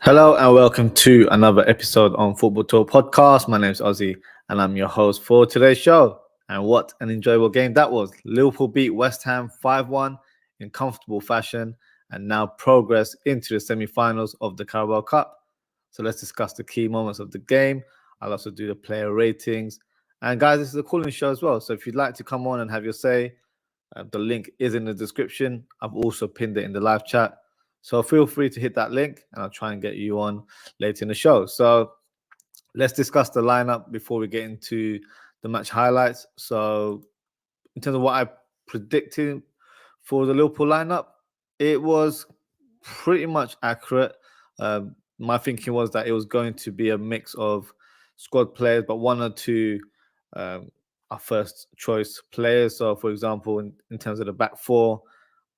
Hello and welcome to another episode on Football Talk Podcast. My name is Ozzie and I'm your host for today's show. And what an enjoyable game that was. Liverpool beat West Ham 5-1 in comfortable fashion and now progress into the semi-finals of the Carabao Cup. So let's discuss the key moments of the game. I'll also do the player ratings. And guys, this is a calling show as well. So if you'd like to come on and have your say, the link is in the description. I've also pinned it in the live chat. So feel free to hit that link and I'll try and get you on later in the show. So let's discuss the lineup before we get into the match highlights. So in terms of what I predicted for the Liverpool lineup, it was pretty much accurate. My thinking was that it was going to be a mix of squad players, but one or two our first choice players. So for example, in terms of the back four,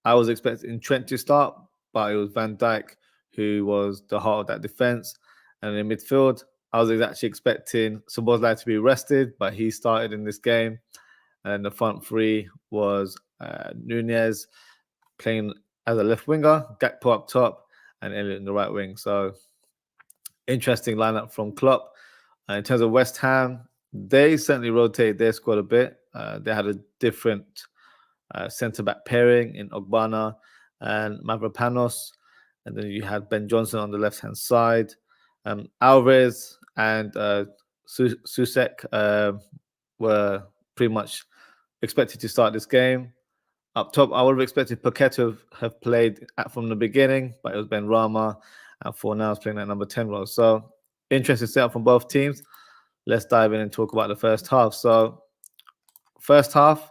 I was expecting Trent to start, but it was Van Dijk who was the heart of that defense. And in midfield, I was actually expecting Szoboszlai to be rested, but he started in this game. And the front three was Nunez playing as a left winger, Gakpo up top, and Elliott in the right wing. So interesting lineup from Klopp. In terms of West Ham, they certainly rotated their squad a bit. They had a different centre-back pairing in Ogbonna and Mavropanos. And then you had Ben Johnson on the left-hand side. Alvarez and Susek were pretty much expected to start this game. Up top, I would have expected Paquet to have played from the beginning, but it was Ben Rama, and for now, is playing that number 10 role. So, interesting setup from both teams. Let's dive in and talk about the first half. So, first half,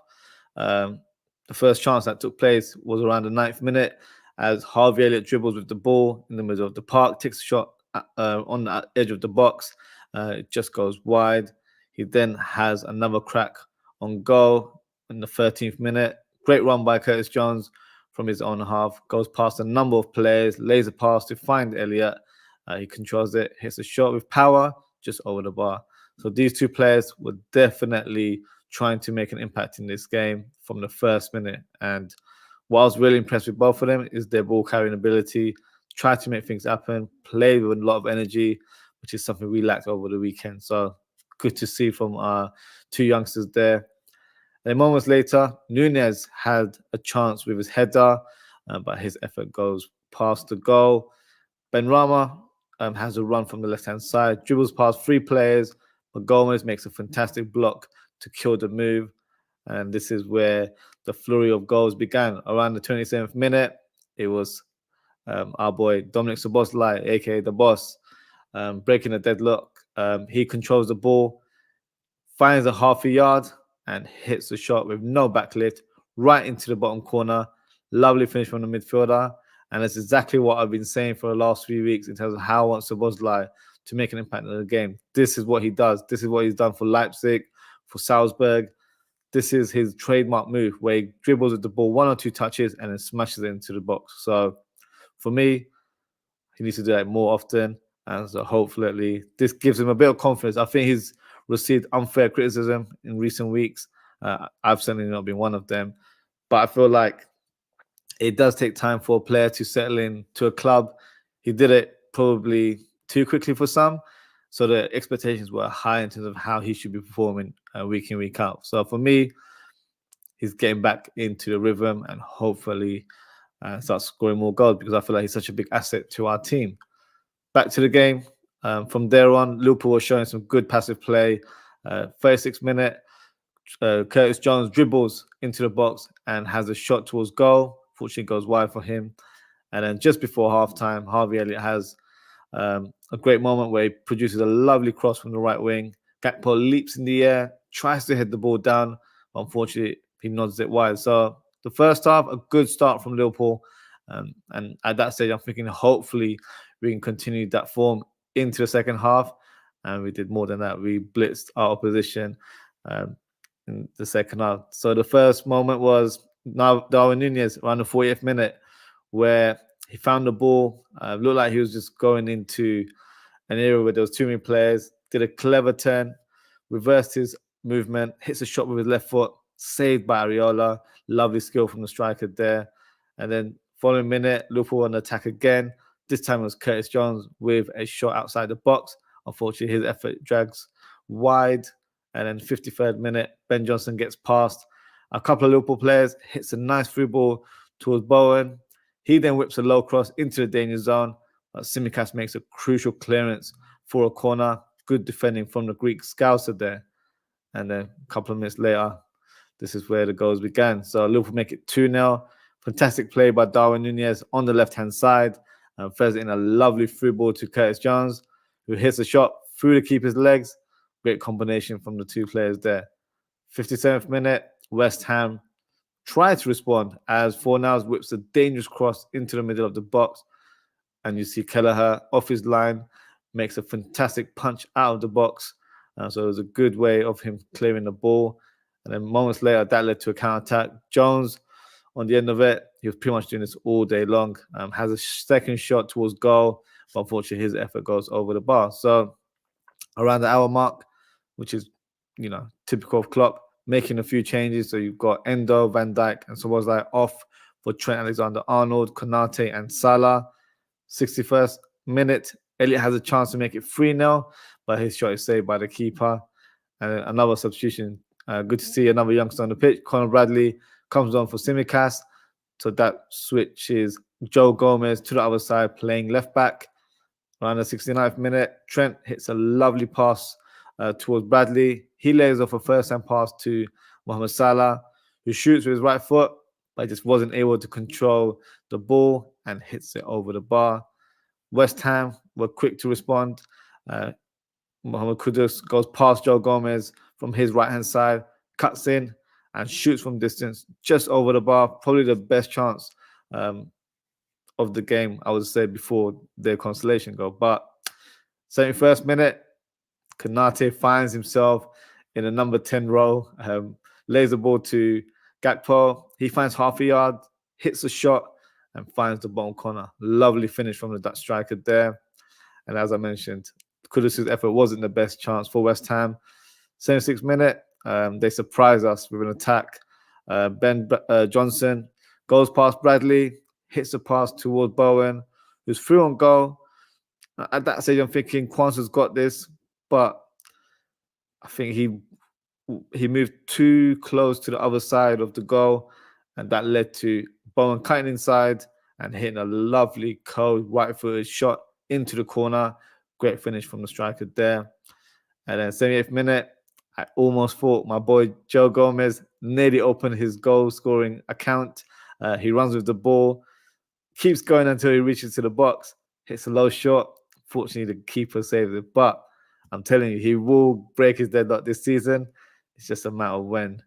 the first chance that took place was around the 9th minute as Harvey Elliott dribbles with the ball in the middle of the park, takes a shot on the edge of the box. It just goes wide. He then has another crack on goal in the 13th minute. Great run by Curtis Jones from his own half. Goes past a number of players, lays a pass to find Elliott. He controls it, hits a shot with power just over the bar. So these two players were definitely trying to make an impact in this game from the first minute. And what I was really impressed with both of them is their ball carrying ability, try to make things happen, play with a lot of energy, which is something we lacked over the weekend. So good to see from our two youngsters there. And moments later, Nunez had a chance with his header, but his effort goes past the goal. Ben Rama has a run from the left-hand side, dribbles past three players, but Gomez makes a fantastic block to kill the move. And this is where the flurry of goals began. Around the 27th minute, it was our boy Dominic Szoboszlai, aka the boss, breaking a deadlock. He controls the ball, finds a half a yard, and hits the shot with no backlift right into the bottom corner. Lovely finish from the midfielder. And that's exactly what I've been saying for the last 3 weeks in terms of how I want Szoboszlai to make an impact in the game. This is what he does. This is what he's done for Leipzig, for Salzburg. This is his trademark move where he dribbles with the ball 1 or 2 touches and then smashes it into the box. So for me, he needs to do that more often. And so hopefully this gives him a bit of confidence. I think he's received unfair criticism in recent weeks. I've certainly not been one of them. But I feel like it does take time for a player to settle in to a club. He did it probably too quickly for some. So the expectations were high in terms of how he should be performing week in, week out. So for me, he's getting back into the rhythm and hopefully start scoring more goals because I feel like he's such a big asset to our team. Back to the game. From there on, Liverpool was showing some good passive play. 36th minute, Curtis Jones dribbles into the box and has a shot towards goal. Fortunately, goes wide for him. And then just before halftime, Harvey Elliott has a great moment where he produces a lovely cross from the right wing. Gakpo leaps in the air, tries to hit the ball down, but unfortunately, he nods it wide. So the first half, a good start from Liverpool. And at that stage, I'm thinking hopefully we can continue that form into the second half. And we did more than that. We blitzed our opposition in the second half. So the first moment was now Darwin Nunez around the 40th minute where he found the ball. Looked like he was just going into an area where there was too many players. Did a clever turn, reversed his movement, hits a shot with his left foot, saved by Areola. Lovely skill from the striker there. And then following minute, Liverpool on the attack again. This time it was Curtis Jones with a shot outside the box. Unfortunately, his effort drags wide. And then 53rd minute, Ben Johnson gets past a couple of Liverpool players, hits a nice through ball towards Bowen. He then whips a low cross into the danger zone. But Tsimikas makes a crucial clearance for a corner. Good defending from the Greek scouser there. And then a couple of minutes later, this is where the goals began. So Liverpool make it 2-0. Fantastic play by Darwin Núñez on the left-hand side. And throws in a lovely through ball to Curtis Jones, who hits a shot through the keeper's legs. Great combination from the two players there. 57th minute, West Ham try to respond as Fornals whips a dangerous cross into the middle of the box. And you see Kelleher off his line, makes a fantastic punch out of the box. So it was a good way of him clearing the ball. And then moments later, that led to a counter-attack. Jones, on the end of it, he was pretty much doing this all day long. Has a second shot towards goal, but unfortunately his effort goes over the bar. So around the hour mark, which is, typical of Klopp, making a few changes. So you've got Endo, Van Dijk, and Szoboszlai off for Trent Alexander-Arnold, Konate, and Salah. 61st minute, Elliott has a chance to make it 3-0, but his shot is saved by the keeper. And then another substitution. Good to see another youngster on the pitch. Conor Bradley comes on for Tsimikas. So that switches Joe Gomez to the other side, playing left back. Around the 69th minute, Trent hits a lovely pass towards Bradley. He lays off a first-hand pass to Mohamed Salah, who shoots with his right foot, but just wasn't able to control the ball and hits it over the bar. West Ham were quick to respond. Mohamed Kudus goes past Joe Gomez from his right-hand side, cuts in and shoots from distance just over the bar. Probably the best chance of the game, I would say, before their consolation goal. But 71st minute, Konate finds himself in a number 10 role, lays the ball to Gakpo. He finds half a yard, hits a shot, and finds the bottom corner. Lovely finish from the Dutch striker there. And as I mentioned, Kudus' effort wasn't the best chance for West Ham. 76th minute, they surprise us with an attack. Ben Johnson goes past Bradley, hits a pass towards Bowen, who's through on goal. At that stage, I'm thinking Kwanzaa's got this, but I think he moved too close to the other side of the goal, and that led to Bowen cutting inside and hitting a lovely cold right-footed shot into the corner. Great finish from the striker there. And then 78th minute, I almost thought my boy Joe Gomez nearly opened his goal-scoring account. He runs with the ball, keeps going until he reaches to the box, hits a low shot. Fortunately, the keeper saved it. But I'm telling you, he will break his deadlock this season. It's just a matter of when,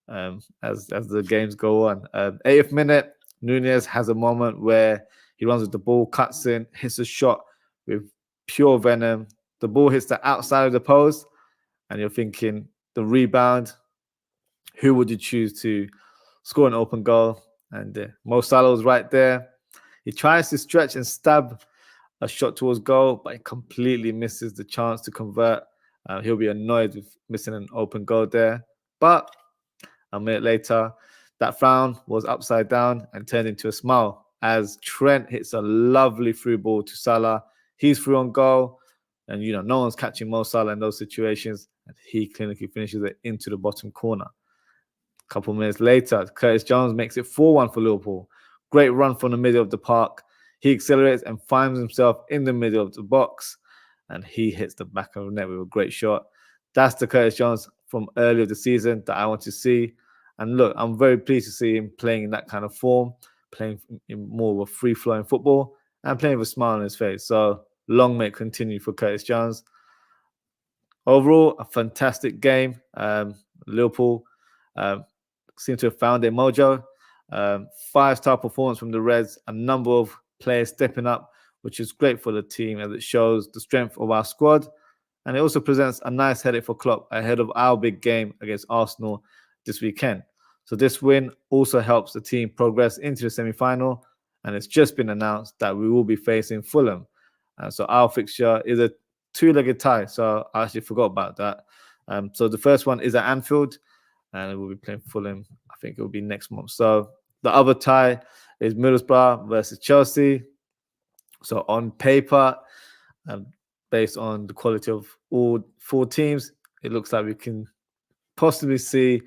as the games go on. 80th minute, Núñez has a moment where he runs with the ball, cuts in, hits a shot with pure venom. The ball hits the outside of the post, and you're thinking, the rebound, who would you choose to score an open goal? And Mo Salah was right there. He tries to stretch and stab a shot towards goal, but he completely misses the chance to convert. He'll be annoyed with missing an open goal there. But a minute later, that frown was upside down and turned into a smile as Trent hits a lovely through ball to Salah. He's through on goal, and no one's catching Mo Salah in those situations, and he clinically finishes it into the bottom corner. A couple minutes later, Curtis Jones makes it 4-1 for Liverpool. Great run from the middle of the park. He accelerates and finds himself in the middle of the box, and he hits the back of the net with a great shot. That's the Curtis Jones from earlier the season that I want to see. And look, I'm very pleased to see him playing in that kind of form, playing in more of a free-flowing football, and playing with a smile on his face. So long may it continue for Curtis Jones. Overall, a fantastic game. Liverpool seem to have found their mojo. 5-star performance from the Reds, a number of players stepping up, which is great for the team as it shows the strength of our squad. And it also presents a nice headache for Klopp ahead of our big game against Arsenal this weekend. So this win also helps the team progress into the semi-final, and it's just been announced that we will be facing Fulham. So our fixture is a 2-legged tie, so I actually forgot about that. So the first one is at Anfield, and we'll be playing Fulham. I think it will be next month. So the other tie is Middlesbrough versus Chelsea. So on paper, um, based on the quality of all 4 teams, it looks like we can possibly see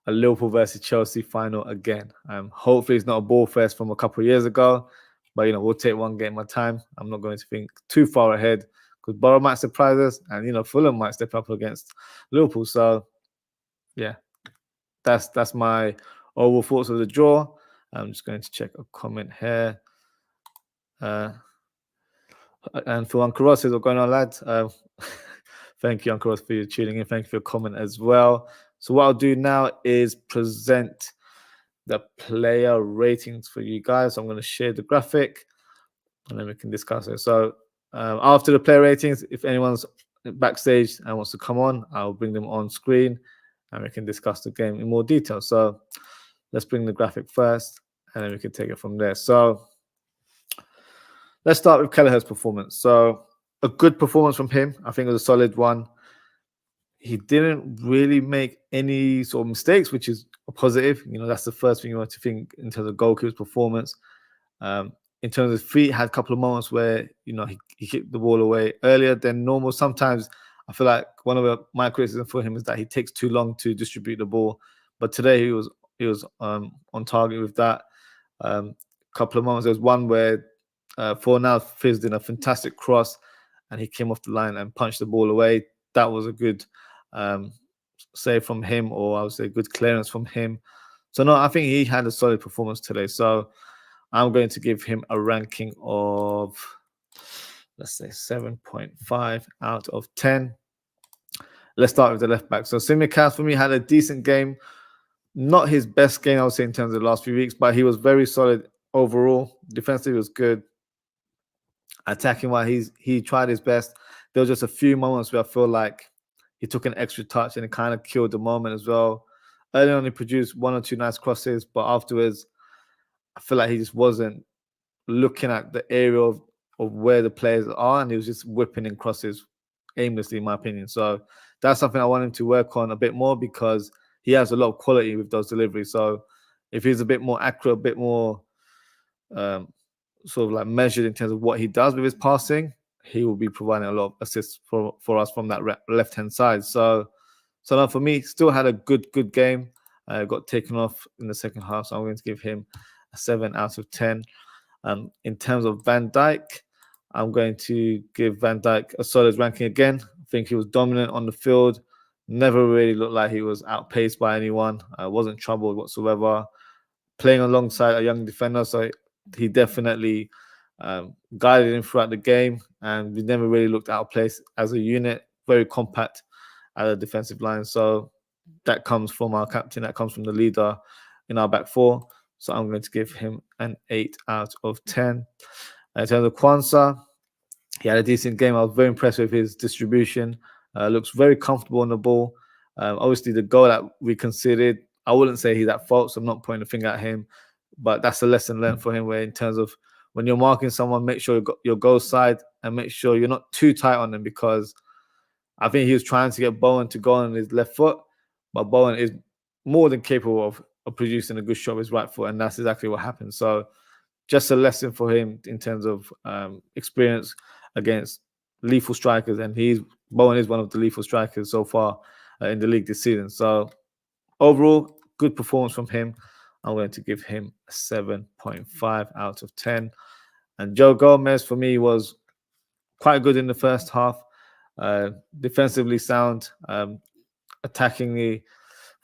a Liverpool versus Chelsea final again. Hopefully it's not a ball fest from a couple of years ago, but we'll take one game at a time. I'm not going to think too far ahead because Borough might surprise us, and Fulham might step up against Liverpool. So yeah, that's my overall thoughts of the draw. I'm just going to check a comment here. And for Uncle Ross, what's going on, lads? Thank you, Uncle Ross, for tuning in. Thank you for your comment as well. So what I'll do now is present the player ratings for you guys. So I'm going to share the graphic and then we can discuss it. So after the player ratings, if anyone's backstage and wants to come on, I'll bring them on screen and we can discuss the game in more detail. So let's bring the graphic first and then we can take it from there. So let's start with Kelleher's performance. So a good performance from him. I think it was a solid one. He didn't really make any sort of mistakes, which is a positive. That's the first thing you want to think in terms of goalkeeper's performance. In terms of feet, had a couple of moments where he kicked the ball away earlier than normal. Sometimes I feel like one of my criticisms for him is that he takes too long to distribute the ball. But today he was on target with that. Couple of moments. There was one where Fornals fizzed in a fantastic cross, and he came off the line and punched the ball away. That was a good save from him, or I would say good clearance from him. So no, I think he had a solid performance today. So I'm going to give him a ranking of, let's say, 7.5 out of 10. Let's start with the left back. So Tsimikas for me had a decent game. Not his best game, I would say, in terms of the last few weeks, but he was very solid overall. Defensively was good. Attacking wise, he tried his best. There was just a few moments where I feel like he took an extra touch and it kind of killed the moment as well. Early on, he produced one or two nice crosses, but afterwards, I feel like he just wasn't looking at the area of where the players are, and he was just whipping in crosses aimlessly, in my opinion. So that's something I want him to work on a bit more because he has a lot of quality with those deliveries. So if he's a bit more accurate, a bit more sort of like measured in terms of what he does with his passing, he will be providing a lot of assists for us from that left-hand side. So now for me, still had a good game. Got taken off in the second half, so I'm going to give him a 7 out of 10. In terms of Van Dijk, I'm going to give Van Dijk a solid ranking again. I think he was dominant on the field. Never really looked like he was outpaced by anyone. Wasn't troubled whatsoever. Playing alongside a young defender, so he definitely guided him throughout the game, and we never really looked out of place as a unit. Very compact at the defensive line. So that comes from our captain. That comes from the leader in our back four. So I'm going to give him an 8 out of 10. In terms of Kwanzaa, he had a decent game. I was very impressed with his distribution. Looks very comfortable on the ball. Obviously, the goal that we conceded, I wouldn't say he's at fault, so I'm not pointing a finger at him. But that's a lesson learned for him, where in terms of when you're marking someone, make sure your goal side and make sure you're not too tight on them, because I think he was trying to get Bowen to go on his left foot, but Bowen is more than capable of producing a good shot with his right foot, and that's exactly what happened. So just a lesson for him in terms of experience against lethal strikers, and Bowen is one of the lethal strikers so far in the league this season. So overall, good performance from him. I'm going to give him a 7.5 out of 10. And Joe Gomez, for me, was quite good in the first half. Defensively sound, attackingly,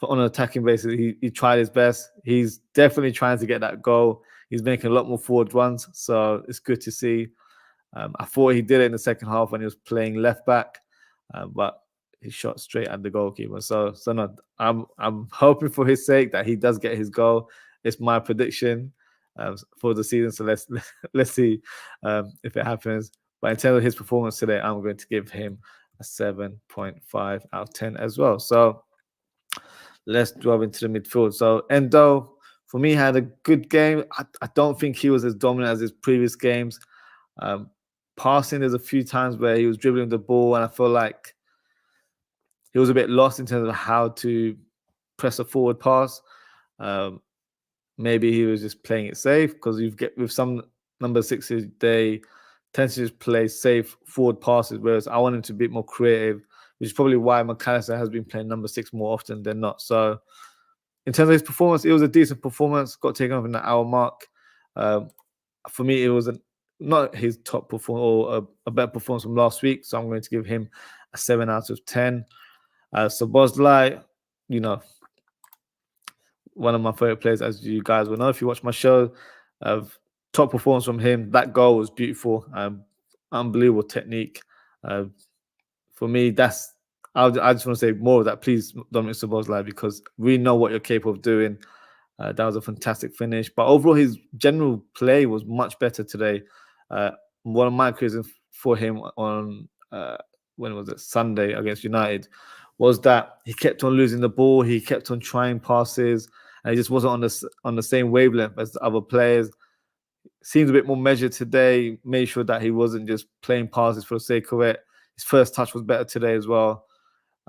on an attacking basis, he tried his best. He's definitely trying to get that goal. He's making a lot more forward runs, so it's good to see. I thought he did it in the second half when he was playing left back, but he shot straight at the goalkeeper. So no, I'm hoping for his sake that he does get his goal. It's my prediction for the season. So let's see if it happens. But in terms of his performance today, I'm going to give him a 7.5 out of 10 as well. So let's delve into the midfield. So Endo, for me, had a good game. I don't think he was as dominant as his previous games. Passing, there's a few times where he was dribbling the ball, and I feel like he was a bit lost in terms of how to press a forward pass. Maybe he was just playing it safe, because you get with some number sixes, they tends to just play safe forward passes, whereas I want him to be a bit more creative, which is probably why McAllister has been playing number 6 more often than not. So in terms of his performance, it was a decent performance. Got taken off in the hour mark. For me, it was not his top performance or a better performance from last week. So I'm going to give him a 7 out of 10. Szoboszlai, you know, one of my favorite players, as you guys will know if you watch my show. Top performance from him. That goal was beautiful. Unbelievable technique. For me, I just want to say more of that, please, Dominic Szoboszlai, because we know what you're capable of doing. That was a fantastic finish. But overall, his general play was much better today. One of my criticisms for him on, when was it, Sunday against United, was that he kept on losing the ball. He kept on trying passes, and he just wasn't on the same wavelength as the other players. Seems a bit more measured today. Made sure that he wasn't just playing passes for the sake of it. His first touch was better today as well.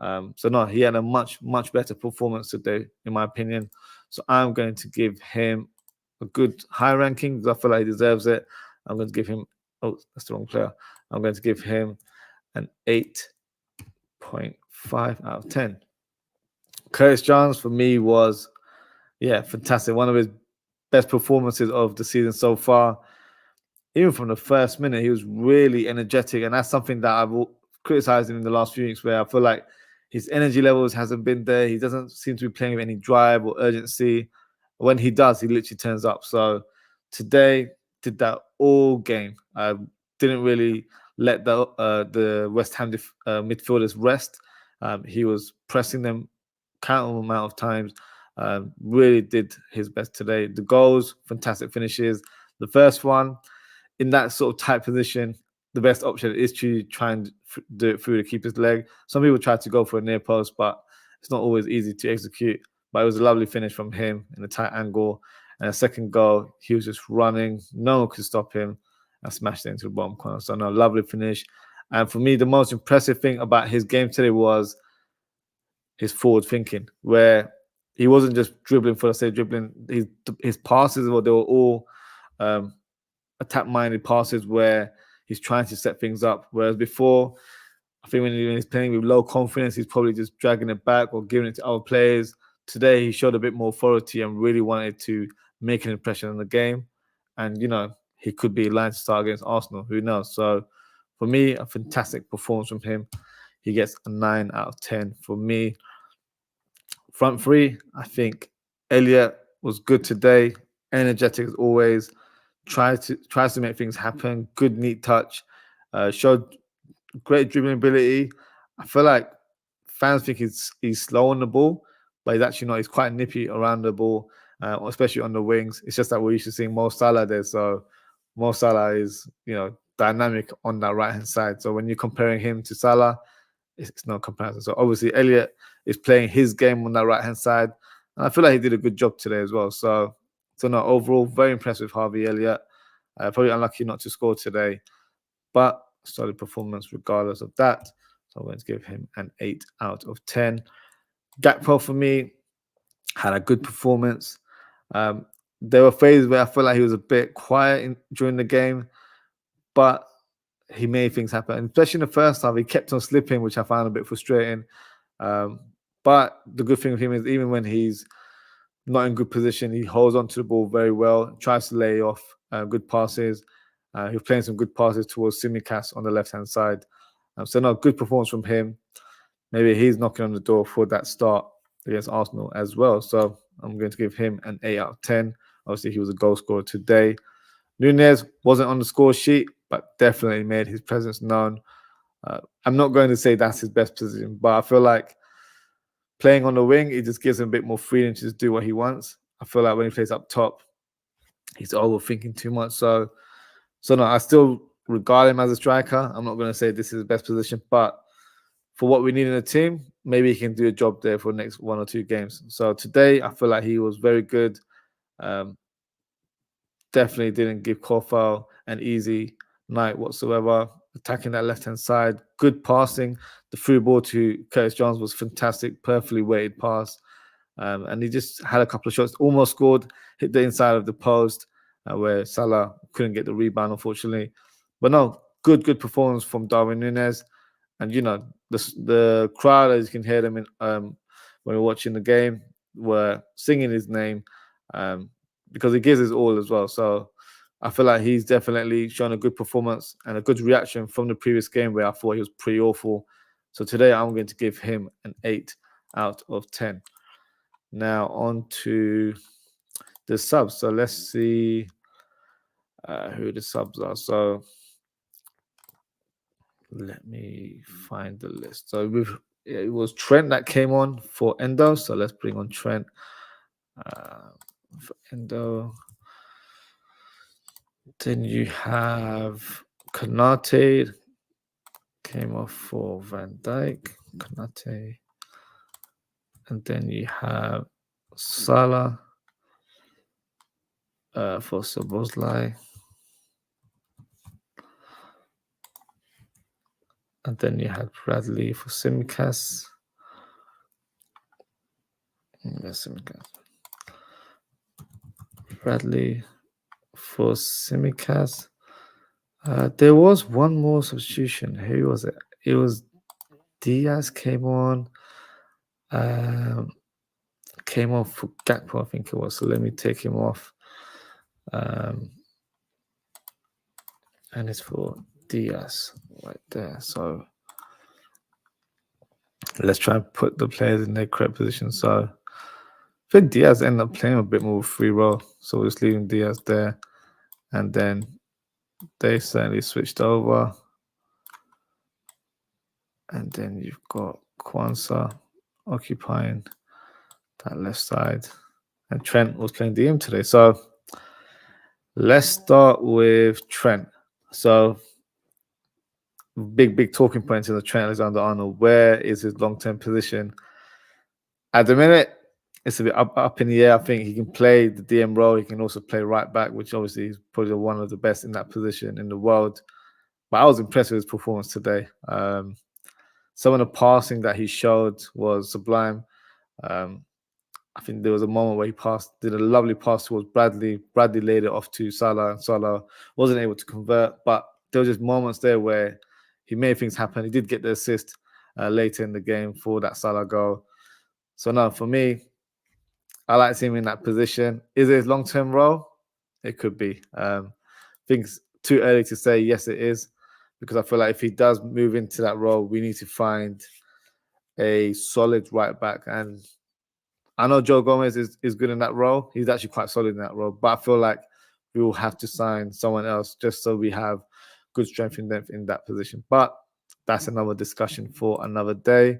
So no, he had a much better performance today, in my opinion. So I'm going to give him a good high ranking because I feel like he deserves it. I'm going to give him. Oh, that's the wrong player. I'm going to give him an 8.5 out of 10. Curtis Jones for me was, fantastic. One of his best performances of the season so far. Even from the first minute, he was really energetic, and that's something that I've criticized him in the last few weeks, where I feel like his energy levels hasn't been there. He doesn't seem to be playing with any drive or urgency. When he does, he literally turns up. So today, did that all game. Didn't really let the West Ham midfielders rest. He was pressing them countable amount of times. Really did his best today. The goals, fantastic finishes. The first one, in that sort of tight position, the best option is to try and do it through the keeper's leg. Some people try to go for a near post, but it's not always easy to execute. But it was a lovely finish from him in a tight angle. And a second goal, he was just running. No one could stop him and smashed it into the bottom corner. So, no, lovely finish. And for me, the most impressive thing about his game today was his forward thinking, where he wasn't just dribbling for the sake of dribbling. His passes, they were all attack-minded passes where he's trying to set things up. Whereas before, I think when he's playing with low confidence, he's probably just dragging it back or giving it to other players. Today, he showed a bit more authority and really wanted to make an impression on the game. And, he could be lined to start against Arsenal. Who knows? So, for me, a fantastic performance from him. He gets a 9 out of 10 for me. Front three, I think Elliott was good today. Energetic as always. Tries to make things happen. Good, neat touch. Showed great dribbling ability. I feel like fans think he's slow on the ball, but he's actually not. He's quite nippy around the ball, especially on the wings. It's just that we're used to seeing Mo Salah there. So Mo Salah is, dynamic on that right-hand side. So when you're comparing him to Salah, it's no comparison. So obviously Elliott is playing his game on that right-hand side. And I feel like he did a good job today as well. So no, overall, very impressed with Harvey Elliott. Probably unlucky not to score today, but solid performance regardless of that. So I'm going to give him an 8 out of 10. Gakpo for me had a good performance. There were phases where I felt like he was a bit quiet during the game, but he made things happen. And especially in the first half, he kept on slipping, which I found a bit frustrating. But the good thing with him is even when he's not in good position, he holds onto the ball very well, tries to lay off good passes. He was playing some good passes towards Tsimikas on the left-hand side. So no, good performance from him. Maybe he's knocking on the door for that start against Arsenal as well. So I'm going to give him an 8 out of 10. Obviously, he was a goal scorer today. Nunez wasn't on the score sheet, but definitely made his presence known. I'm not going to say that's his best position, but I feel like playing on the wing, it just gives him a bit more freedom to just do what he wants. I feel like when he plays up top, he's overthinking too much. So no, I still regard him as a striker. I'm not going to say this is his best position, but for what we need in a team, maybe he can do a job there for the next 1 or 2 games. So today, I feel like he was very good. Definitely didn't give Kofal an easy night whatsoever. Attacking that left-hand side, good passing. The through ball to Curtis Jones was fantastic, perfectly weighted pass. And he just had a couple of shots, almost scored, hit the inside of the post, where Salah couldn't get the rebound, unfortunately. But no, good performance from Darwin Núñez. And the crowd, as you can hear them in when we're watching the game, were singing his name because he gives his all as well. So I feel like he's definitely shown a good performance and a good reaction from the previous game where I thought he was pretty awful. So today I'm going to give him an 8 out of 10. Now on to the subs. So let's see who the subs are. So let me find the list. So it was Trent that came on for Endo. So let's bring on Trent for Endo. Then you have Konate came off for Van Dijk. Konate. And then you have Salah for Szoboszlai. And then you had Bradley for Tsimikas. Bradley for Tsimikas. There was one more substitution. Who was it? It was Diaz came on. Came off for Gakpo, I think it was. So let me take him off. And it's for Diaz right there. So let's try and put the players in their correct position. So I think Diaz ended up playing a bit more free role. So we're just leaving Diaz there. And then they certainly switched over. And then you've got Kwanzaa occupying that left side. And Trent was playing DM today. So let's start with Trent. So big talking points in the Trent Alexander-Arnold. Where is his long-term position? At the minute, it's a bit up in the air. I think he can play the DM role. He can also play right back, which obviously is probably one of the best in that position in the world. But I was impressed with his performance today. Some of the passing that he showed was sublime. I think there was a moment where he did a lovely pass towards Bradley. Bradley laid it off to Salah, and Salah wasn't able to convert. But there were just moments there where he made things happen. He did get the assist later in the game for that Salah goal. So no, for me, I like him in that position. Is it his long-term role? It could be. I think it's too early to say yes, it is, because I feel like if he does move into that role, we need to find a solid right back. And I know Joe Gomez is good in that role. He's actually quite solid in that role. But I feel like we will have to sign someone else just so we have good strength and depth in that position. But that's another discussion for another day.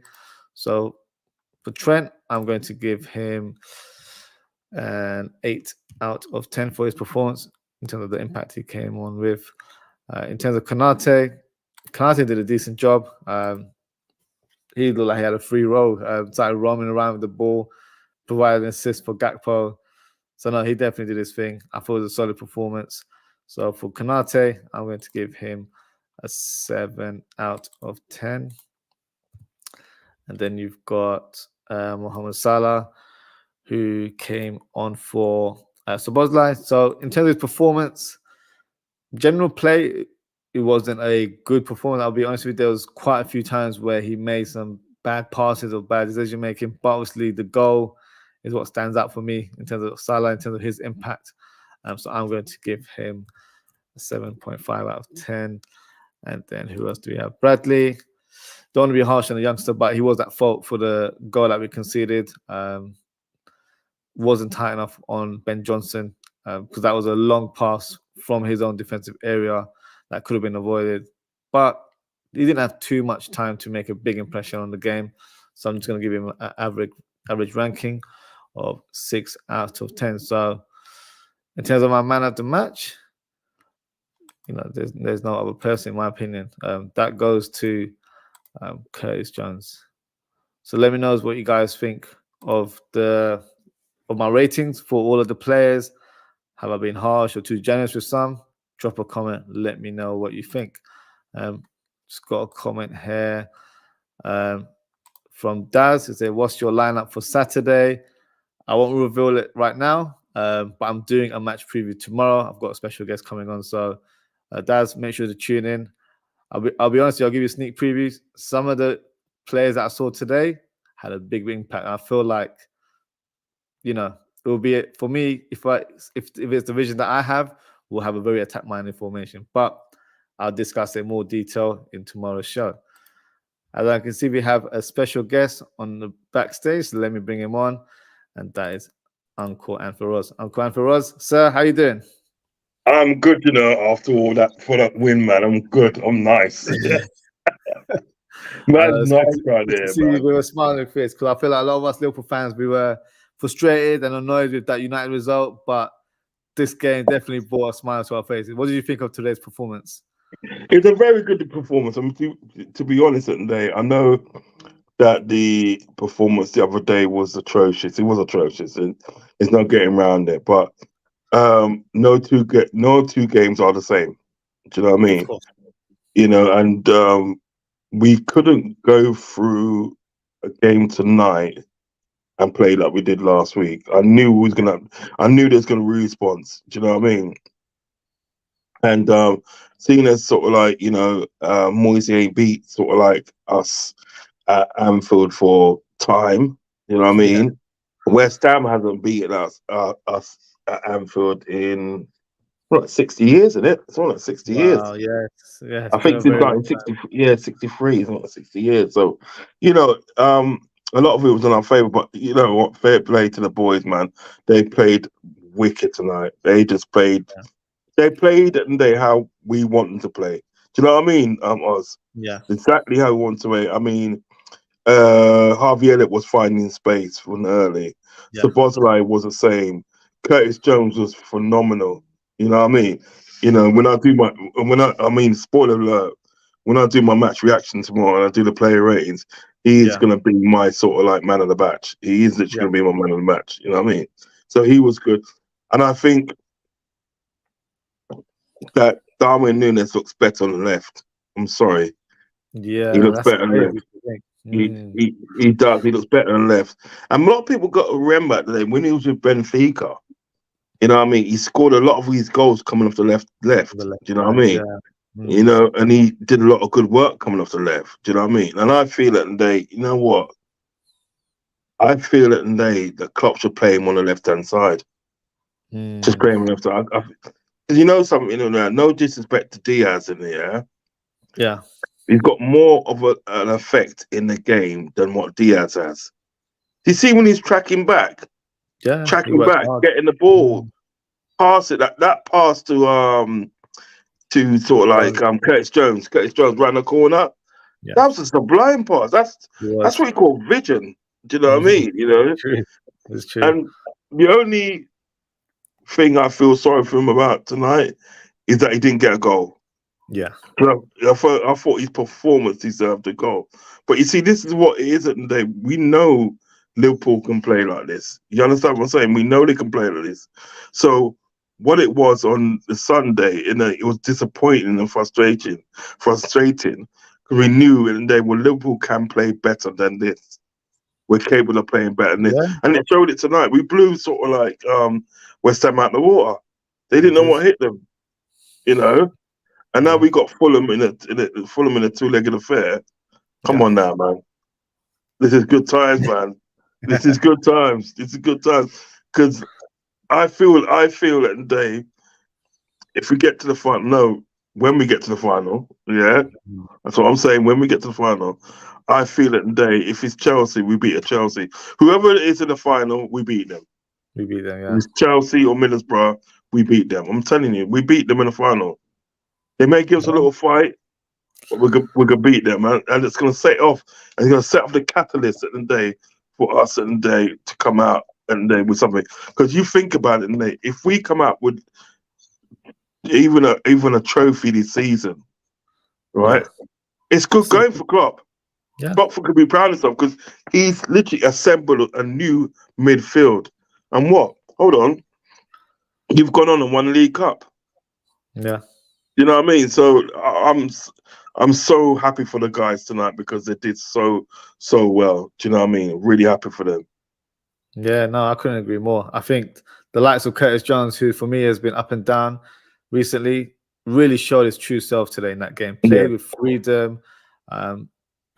So for Trent, I'm going to give him an 8 out of 10 for his performance in terms of the impact he came on with. In terms of Konate did a decent job. He looked like he had a free role, started roaming around with the ball, provided an assist for Gakpo. So no, he definitely did his thing. I thought it was a solid performance. So for Konate, I'm going to give him a 7 out of 10. And then you've got Mohamed Salah, who came on for Szoboszlai. So in terms of his performance, general play, it wasn't a good performance. I'll be honest with you, there was quite a few times where he made some bad passes or bad decision making. But obviously the goal is what stands out for me in terms of Salah, in terms of his impact. So I'm going to give him a 7.5 out of 10. And then who else do we have? Bradley. Don't want to be harsh on the youngster, but he was at fault for the goal that we conceded. Wasn't tight enough on Ben Johnson because that was a long pass from his own defensive area that could have been avoided. But he didn't have too much time to make a big impression on the game. So I'm just going to give him an average ranking of 6 out of 10. So in terms of my man of the match, there's no other person, in my opinion. That goes to Curtis Jones. So let me know what you guys think of my ratings for all of the players. Have I been harsh or too generous with some? Drop a comment. Let me know what you think. Just got a comment here from Daz. He said, "What's your lineup for Saturday?" I won't reveal it right now, but I'm doing a match preview tomorrow. I've got a special guest coming on, so Daz, make sure to tune in. I'll be honest with you, I'll give you a sneak preview. Some of the players that I saw today had a big impact. I feel like, it will be for me if it's the vision that I have, we'll have a very attack-minded formation. But I'll discuss it in more detail in tomorrow's show. As I can see, we have a special guest on the backstage, so let me bring him on, and that is Uncle Anfaroz. Uncle Anfaroz, sir, how you doing? I'm good, after all that for that win, man. I'm good. I'm nice. Man's nice right there, see man. you with a smile on your face, because I feel like a lot of us Liverpool fans, we were frustrated and annoyed with that United result, but this game definitely brought a smile to our faces. What did you think of today's performance? It's a very good performance. I mean, to be honest, today, I know that the performance the other day was atrocious. It was atrocious, and there's no getting around it. But no two games are the same. Do you know what I mean? Of course. And we couldn't go through a game tonight and play like we did last week. I knew there's gonna be a response. Do you know what I mean? And seeing as sort of like, Moise ain't beat sort of like us at Anfield for time, you know what I mean? Yeah. West Ham hasn't beaten us at Anfield in 60 years, isn't it? It's all like 60 years. Yes. I think since 63, it's not 60 years. So, a lot of it was in our favour, but you know what? Fair play to the boys, man. They played wicked tonight. They just played. Yeah. They played and how we want them to play. Do you know what I mean, Oz? Yeah. Exactly how we want to play. I mean, Harvey Elliott was finding space from early. Yeah. Szoboszlai was the same. Curtis Jones was phenomenal. You know what I mean? Spoiler alert, when I do my match reaction tomorrow and I do the player ratings, he is going to be my sort of like man of the match. He is literally going to be my man of the match. You know what I mean? So he was good. And I think that Darwin Núñez looks better on the left. I'm sorry. Yeah, he looks better on the left. He does. He looks better on the left. And a lot of people got to remember that when he was with Benfica, you know what I mean, he scored a lot of his goals coming off the left. Do you know what I mean? Yeah. And he did a lot of good work coming off the left. Do you know what I mean? And I feel that today, you know what? I feel that today the Klopp should play him on the left-hand side. Just play him on the left side. You know something, no disrespect to Diaz in there. Yeah. He's got more of an effect in the game than what Diaz has. You see when he's tracking back? Yeah. Tracking back, getting the ball, pass it. That pass to sort of like Curtis Jones. Curtis Jones ran the corner. Yeah. That was a sublime pass. That's what you call vision. Do you know what I mean? It's true. And the only thing I feel sorry for him about tonight is that he didn't get a goal. Yeah. I thought his performance deserved a goal. But you see, this is what it is today. We know Liverpool can play like this. You understand what I'm saying? We know they can play like this. So what it was on the Sunday, it was disappointing and frustrating. Because we knew Liverpool can play better than this. We're capable of playing better than this. Yeah. And it showed it tonight. We blew sort of like West Ham out the water. They didn't know what hit them, And now we got Fulham in a two-legged affair. Come on now, man. This is good times, man. This is good times. Because I feel that today, if we get to the final, when we get to the final, that's what I'm saying. When we get to the final, I feel that today, if it's Chelsea, we beat Chelsea. Whoever it is in the final, we beat them. We beat them, yeah. If it's Chelsea or Middlesbrough, we beat them. I'm telling you, we beat them in the final. They may give us a little fight, but we're gonna beat them, man. And it's gonna set off. And it's gonna set off the catalyst at the day for us at the day to come out and then with something. Because you think about it, Nate, if we come out with even a trophy this season, right? Yeah. It's good going for Klopp. Yeah. Klopp could be proud of himself because he's literally assembled a new midfield. And what? Hold on. You've gone on and won the League Cup. Yeah. You know what I mean? So I'm so happy for the guys tonight because they did so well. Do you know what I mean? Really happy for them. Yeah, no, I couldn't agree more. I think the likes of Curtis Jones, who for me has been up and down recently, really showed his true self today in that game. Played with freedom.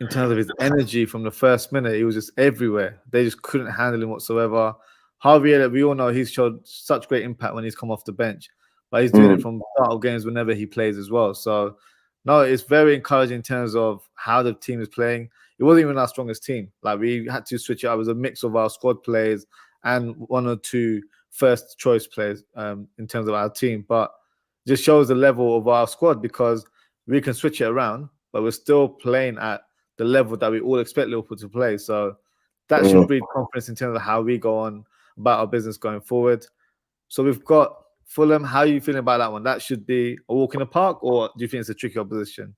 In terms of his energy from the first minute, he was just everywhere. They just couldn't handle him whatsoever. Harvey Elliott, we all know he's showed such great impact when he's come off the bench, but he's doing it from the start of games whenever he plays as well. So, no, it's very encouraging in terms of how the team is playing. It wasn't even our strongest team. Like, we had to switch it up. It was a mix of our squad players and one or two first choice players in terms of our team. But it just shows the level of our squad because we can switch it around, but we're still playing at the level that we all expect Liverpool to play. So that should breed confidence in terms of how we go on about our business going forward. So we've got Fulham. How are you feeling about that one? That should be a walk in the park, or do you think it's a tricky opposition?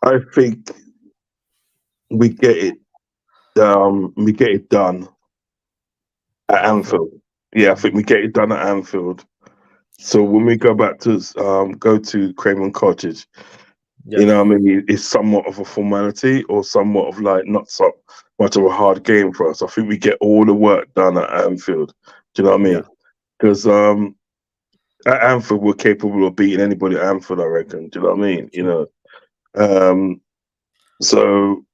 I think we get it. We get it done at Anfield. Yeah, I think we get it done at Anfield. So when we go back to go to Craven Cottage, you know what I mean, it's somewhat of a formality or somewhat of like not so much of a hard game for us. I think we get all the work done at Anfield. Do you know what I mean? Because at Anfield we're capable of beating anybody at Anfield, I reckon. Do you know what I mean? You know, so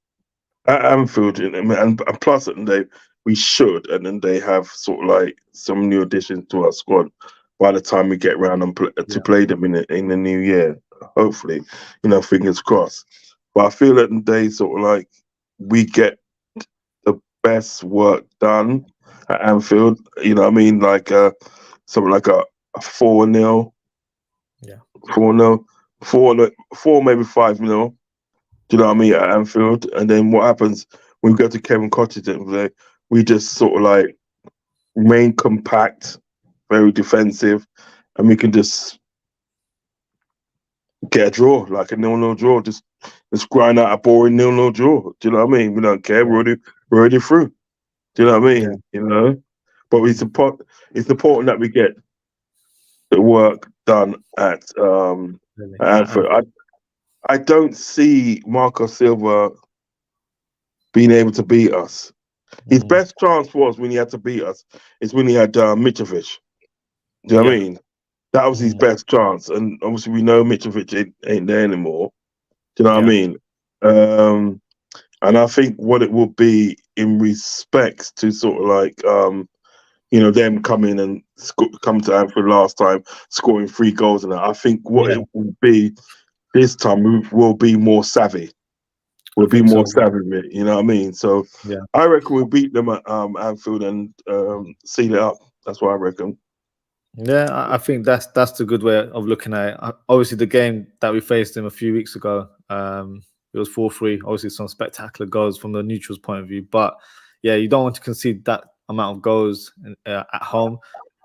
at Anfield, and plus, we should, and then they have sort of like some new additions to our squad by the time we get around and to play them in the new year. Hopefully, you know, fingers crossed. But I feel that they sort of like we get the best work done at Anfield. You know what I mean? Like something like a 4-0. Yeah. 4-0. 4, maybe 5-0. Do you know what I mean? At Anfield. And then what happens when we go to Kevin Cottage, we just sort of like remain compact, very defensive, and we can just get a draw, like a 0-0 draw. Just grind out a boring 0-0 draw. Do you know what I mean? We don't care. We're already through. Do you know what I mean? Yeah. You know, but it's important that we get the work done at Anfield. I don't see Marco Silva being able to beat us. His best chance was when he had to beat us. Is when he had Mitrovic. Do you know what I mean? That was his best chance, and obviously we know Mitrovic ain't there anymore. Do you know what I mean? And I think what it will be in respects to sort of like, you know, them coming and come to Anfield last time, scoring 3 goals, and I think what it will be this time, we will be more savvy. We'll be more savvy with it, you know what I mean? So I reckon we'll beat them at Anfield and seal it up. That's what I reckon. Yeah, I think that's the good way of looking at it. Obviously, the game that we faced them a few weeks ago, it was 4-3. Obviously, some spectacular goals from the neutrals' point of view. But yeah, you don't want to concede that amount of goals at home.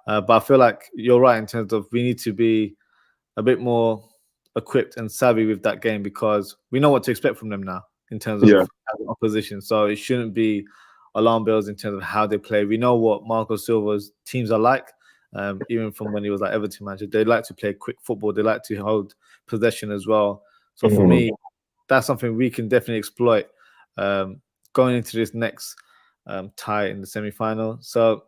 But I feel like you're right in terms of we need to be a bit more equipped and savvy with that game because we know what to expect from them now in terms of opposition. So it shouldn't be alarm bells in terms of how they play. We know what Marco Silva's teams are like. Even from when he was like Everton manager, they like to play quick football. They like to hold possession as well. So for me, that's something we can definitely exploit going into this next tie in the semi-final. So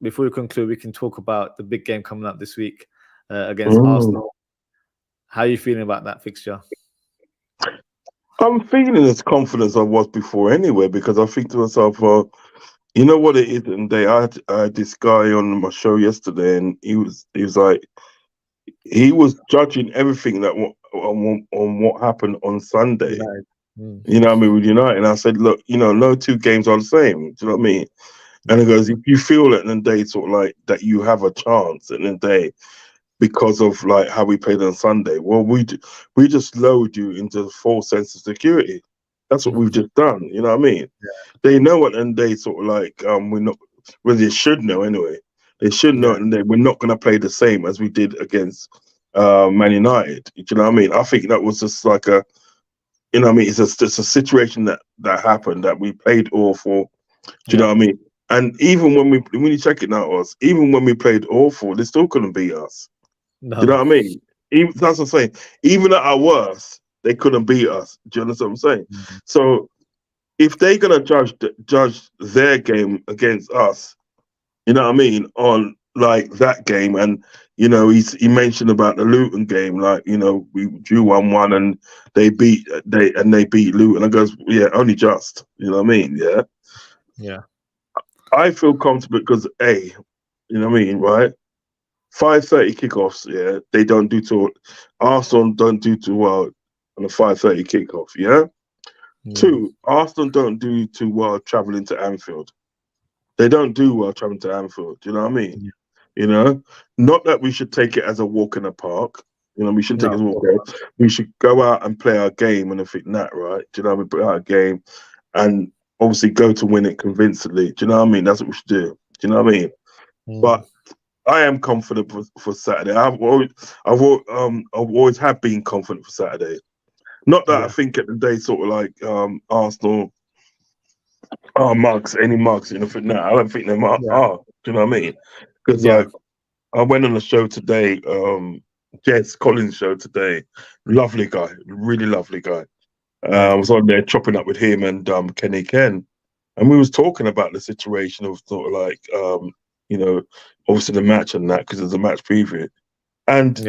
before we conclude, we can talk about the big game coming up this week against Arsenal. How are you feeling about that fixture? I'm feeling as confident as I was before anyway, because I think to myself, you know what it is, and I had this guy on my show yesterday, and he was like, he was judging everything that on what happened on Sunday. You know what I mean, with United. And I said, look, you know, no 2 games are the same. Do you know what I mean? And he goes, if you feel at the end of the day sort of like that you have a chance at the end of the day because of like how we played on Sunday, well, we just lowered you into a false sense of security. That's what we've just done. You know what I mean? They know it, and they sort of like we're not. Well, they should know anyway. They should know, and we're not going to play the same as we did against Man United. Do you know what I mean? I think that was just like a, you know what I mean? It's a situation that happened that we played awful. Do you know what I mean? And even when you check it now, even when we played awful, they still couldn't beat us. No. Do you know what I mean? That's what I'm saying. Even at our worst, they couldn't beat us. Do you understand what I'm saying? So if they're gonna judge their game against us, you know what I mean, on like that game, and you know, he mentioned about the Luton game, like, you know, we drew 1-1 and they beat Luton. I goes, yeah, only just, you know what I mean? Yeah. Yeah. I feel comfortable because you know what I mean, right? 5:30 kickoffs, yeah, they don't do too Arsenal don't do too well on a 5:30 kickoff, yeah? Two, Arsenal don't do too well traveling to Anfield. They don't do well traveling to Anfield. Do you know what I mean? Yeah. You know, not that we should take it as a walk in the park. You know, we shouldn't take it as a walk. We should go out and play our game and think that, right? Do you know, we play our game and obviously go to win it convincingly. Do you know what I mean? That's what we should do. Do you know what I mean? But I am confident for Saturday. I've always have been confident for Saturday. Not that I think at the day sort of like Arsenal are mugs, any mugs, you know. For now, I don't think they are. Do you know what I mean? Because like I went on a show today, Jess Collins' show today. Lovely guy, really lovely guy. I was on there chopping up with him and Kenny Ken, and we was talking about the situation of sort of like you know, obviously the match and that, because there's a match preview, and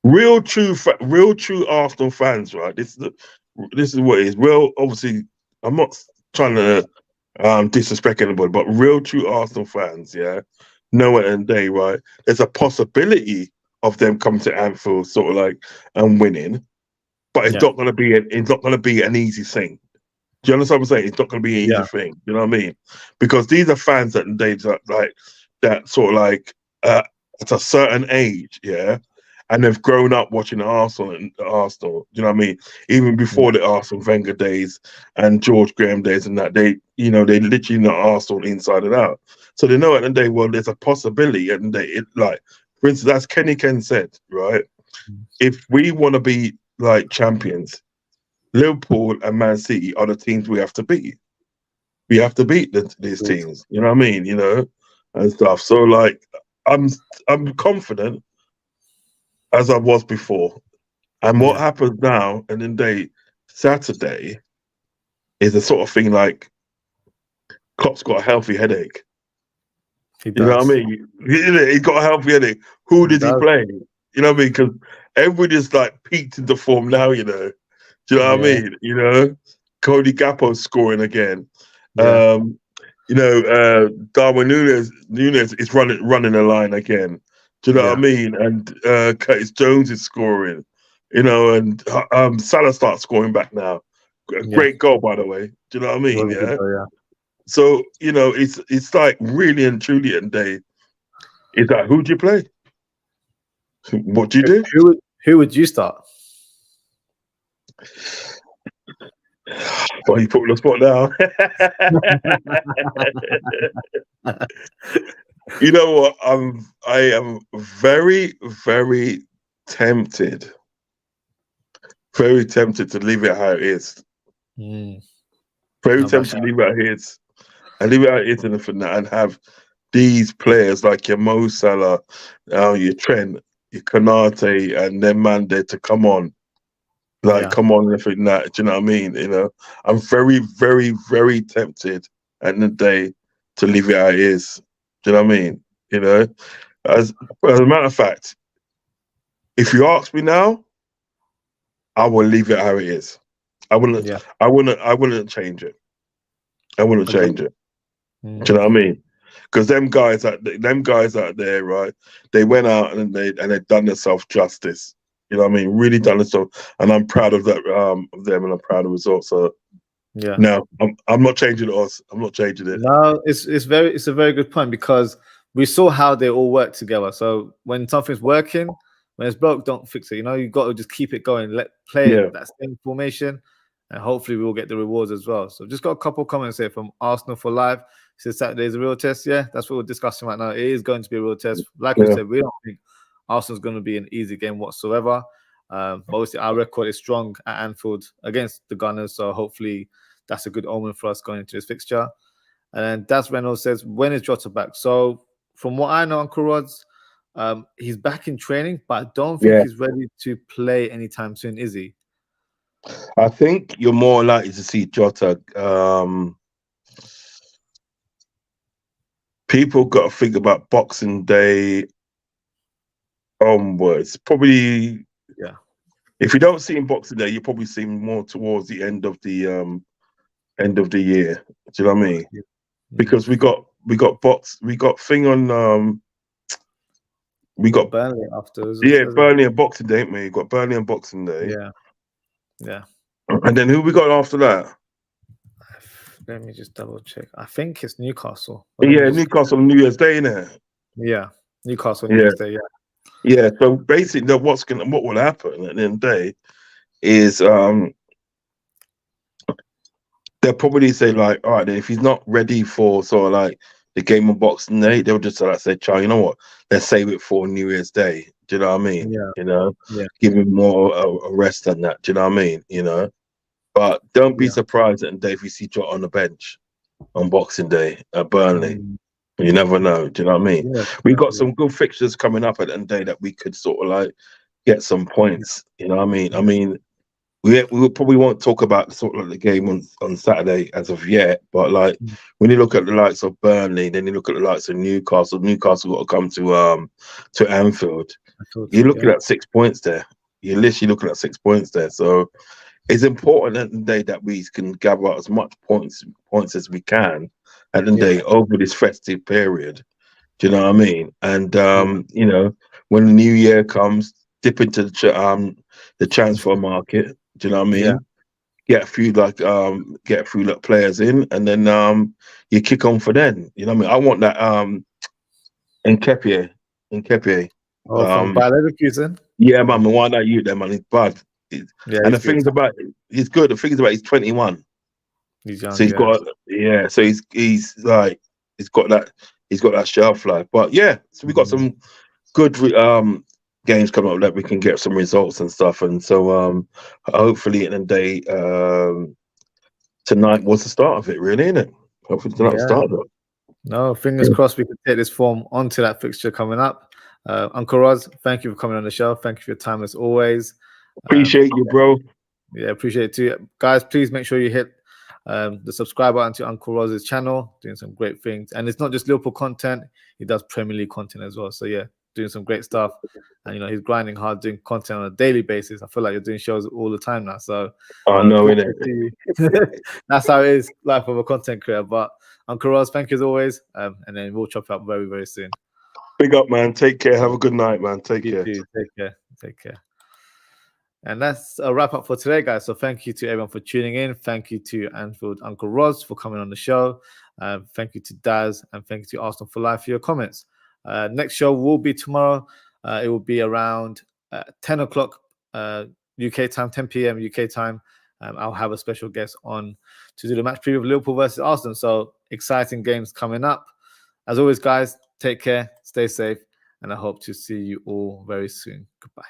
real true Arsenal fans, right? This is what it is. Real, obviously, I'm not trying to disrespect anybody, but real true Arsenal fans, yeah, know at the end of the day, right? There's a possibility of them coming to Anfield, sort of like, and winning, but it's not going to be an easy thing. Do you understand what I'm saying? It's not going to be an easy thing. You know what I mean? Because these are fans that like that sort of like at a certain age, yeah, and they've grown up watching Arsenal. Do you know what I mean? Even before the Arsenal Wenger days and George Graham days and that, they literally know Arsenal inside and out. So they know at the end of the day, well, there's a possibility, and like, for instance, as Kenny Ken said, right? If we want to be like champions, Liverpool and Man City are the teams we have to beat. We have to beat these teams. You know what I mean? You know, and stuff. So like, I'm confident as I was before. And what happens now and then Saturday is a sort of thing like Klopp's got a healthy headache. He does. You know what I mean? He's got a healthy headache. Who does he play? You know what I mean? Because everybody's like peaked into form now, you know. Do you know what I mean? You know, Cody Gakpo's scoring again. You know, Darwin Nunes is running the line again. Do you know what I mean? And Curtis Jones is scoring. You know, and Salah starts scoring back now. Great goal, by the way. Do you know what I mean? Yeah. So you know, it's like really and truly at the day. Is that who do you play? What do you do? Who would you start? Well, you put me on the spot now. You know what? I am very, very tempted. Very tempted to leave it how it is. Very tempted to leave it how it is. And leave it how it is and have these players like your Mo Salah, your Trent, your Konate, and then man there to come on. Like, come on, and think that. Do you know what I mean? You know, I'm very, very, very tempted at the end of the day to leave it how it is. Do you know what I mean? You know, as a matter of fact, if you ask me now, I will leave it how it is. I wouldn't change it. I wouldn't change it. Do you know what I mean? Because them guys out there, right? They went out and they done themselves justice. You know what I mean? Really done themselves, and I'm proud of that of them, and I'm proud of the results. So no, I'm not changing it. I'm not changing it. No, it's a very good point, because we saw how they all work together. So when something's working, when it's broke, don't fix it. You know, you've got to just keep it going. Play that same formation, and hopefully we'll get the rewards as well. So just got a couple of comments here from Arsenal for Live. It says Saturday is a real test. Yeah, that's what we're discussing right now. It is going to be a real test. Like we said, we don't think Arsenal's going to be an easy game whatsoever. Obviously, our record is strong at Anfield against the Gunners, so hopefully that's a good omen for us going into this fixture. And then Das Reynolds says, when is Jota back? So from what I know, Uncle Rod's, he's back in training, but I don't think he's ready to play anytime soon, is he? I think you're more likely to see Jota people got to think about Boxing Day onwards. Probably, Yeah. if you don't see him Boxing Day, you probably see him more towards the end of the year. Do you know what I mean? Yeah. Because we got thing on we got Burnley afterwards. Burnley and Boxing Day, ain't we? We got Burnley and Boxing Day. Yeah. And then who we got after that? Let me just double check. I think it's Newcastle. Newcastle on New Year's Day, innit? Yeah, Newcastle on New Year's Day. Yeah. Yeah. So basically, what will happen at the end of the day is they'll probably say like, all right, then if he's not ready for sort of like the game on Boxing Day, they'll just say, "Child, you know what? Let's save it for New Year's Day." Do you know what I mean? Yeah. You know, Yeah. give him more a rest than that. Do you know what I mean? You know, but don't be surprised at the day if you see Jota on the bench on Boxing Day at Burnley. You never know. Do you know what I mean? Yeah, We've got some good fixtures coming up at the end of the day that we could sort of like get some points. You know what I mean? I mean, we probably won't talk about sort of like the game on Saturday as of yet, but like when you look at the likes of Burnley, then you look at the likes of Newcastle. Newcastle got to come to Anfield. You're looking at 6 points there. You're literally looking at 6 points there. So it's important at the day that we can gather as much points as we can at the day over this festive period. Do you know what I mean? And you know, when the new year comes, dip into the transfer market. Do you know what I mean? Yeah. Get a few players in, and then you kick on for then. You know what I mean? I want that Nketiah. From Bayer Leverkusen. Yeah, man. I want that you there, man. He's bad. And the thing is about he's good. The thing is about he's 21. He's young. So he's got So he's got that shelf life. But yeah, so we got some good games coming up that we can get some results and stuff. And so hopefully at the end of the day, tonight was the start of it, really, isn't it? Hopefully tonight the start of it. No, fingers crossed we can take this form onto that fixture coming up. Uncle Roz, thank you for coming on the show. Thank you for your time as always. Appreciate you, bro. Yeah, appreciate it too. Guys, please make sure you hit the subscribe button to Uncle Roz's channel, doing some great things. And it's not just Liverpool content, he does Premier League content as well. So yeah, doing some great stuff. And you know, he's grinding hard, doing content on a daily basis. I feel like you're doing shows all the time now. So I know it. That's how it is, life of a content creator. But Uncle Roz, thank you as always. And then we'll chop up very, very soon. Big up, man. Take care. Have a good night, man. Take care. Take care. And that's a wrap up for today, guys. So thank you to everyone for tuning in. Thank you to Anfield Uncle Roz for coming on the show. Thank you to Daz, and thank you to Arsenal for Life for your comments. Next show will be tomorrow. It will be around 10 o'clock UK time, 10 p.m. UK time. I'll have a special guest on to do the match preview of Liverpool versus Arsenal. So exciting games coming up. As always, guys, take care, stay safe, and I hope to see you all very soon. Goodbye.